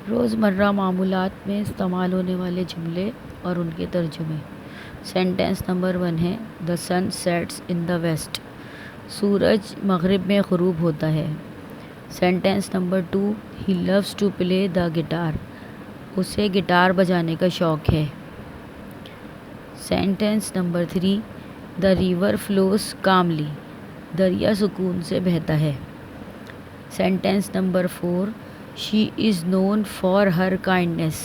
روزمرہ معمولات میں استعمال ہونے والے جملے اور ان کے ترجمے۔ سینٹینس نمبر 1 ہے The sun sets in the west. سورج مغرب میں غروب ہوتا ہے۔ Sentence number 2 He loves to play the guitar. اسے گٹار بجانے کا شوق ہے۔ Sentence number 3 The river flows calmly. دریا سکون سے بہتا ہے۔ Sentence number 4 She is known for her kindness.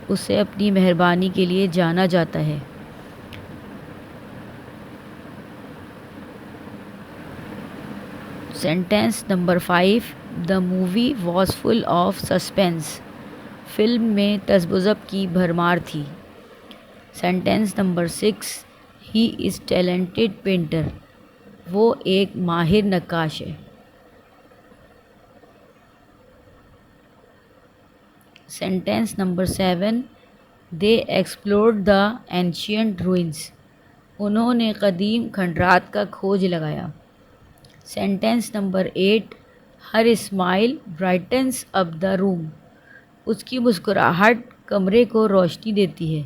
اسے اپنی مہربانی کے لیے جانا جاتا ہے۔ Sentence number 5 The movie was full of suspense. Film میں تذبذب کی بھرمار تھی۔ Sentence number 6 He is talented painter. وہ ایک ماہر نقاش ہے۔ Sentence number 7 They explored the ancient ruins. انہوں نے قدیم کھنڈرات کا کھوج لگایا۔ Sentence number 8 Her smile brightens up the room. اس کی مسکراہٹ کمرے کو روشنی دیتی ہے۔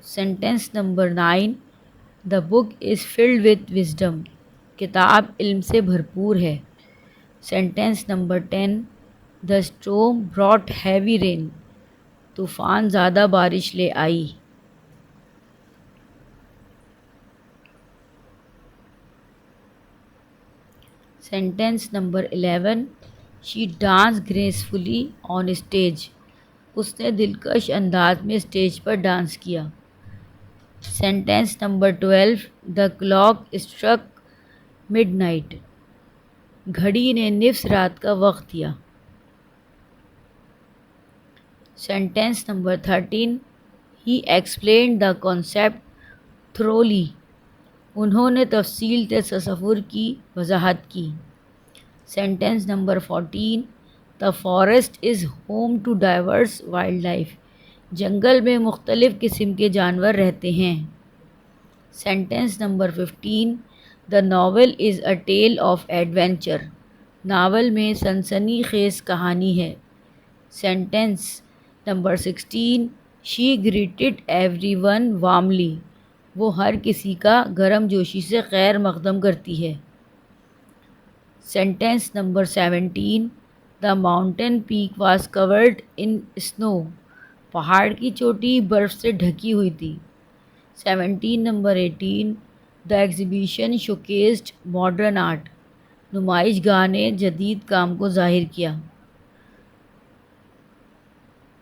Sentence number 9 The book is filled with wisdom. کتاب علم سے بھرپور ہے۔ Sentence number 10 The storm brought heavy rain. طوفان زیادہ بارش لے آئی۔ Sentence number 11 She danced gracefully on stage. اس نے دلکش انداز میں اسٹیج پر ڈانس کیا۔ Sentence number 12 The clock struck midnight. گھڑی نے نصف رات کا وقت دیا۔ Sentence number 13 He explained the concept thoroughly. انہوں نے تفصیل سے تصور کی وضاحت کی۔ Sentence number 14 The forest is home to diverse wildlife. جنگل میں مختلف قسم کے جانور رہتے ہیں۔ Sentence number 15 The novel is a tale of adventure. Novel میں سنسنی خیز کہانی ہے۔ Sentence number 16 She greeted everyone warmly. وہ ہر کسی کا گرم جوشی سے خیر مقدم کرتی ہے۔ Sentence number 17 The mountain peak was covered in snow. پہاڑ کی چوٹی برف سے ڈھکی ہوئی تھی۔ 17 number 18 The exhibition showcased modern art. نمائش گاہ نے جدید کام کو ظاہر کیا۔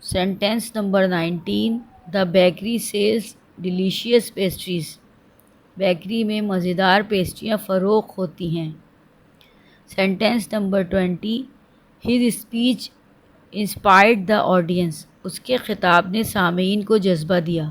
Sentence number 19 The bakery sells delicious pastries. Bakery میں مزیدار پیسٹریاں فروخت ہوتی ہیں۔ Sentence number 20 His speech inspired the audience. اس کے خطاب نے سامعین کو جذبہ دیا۔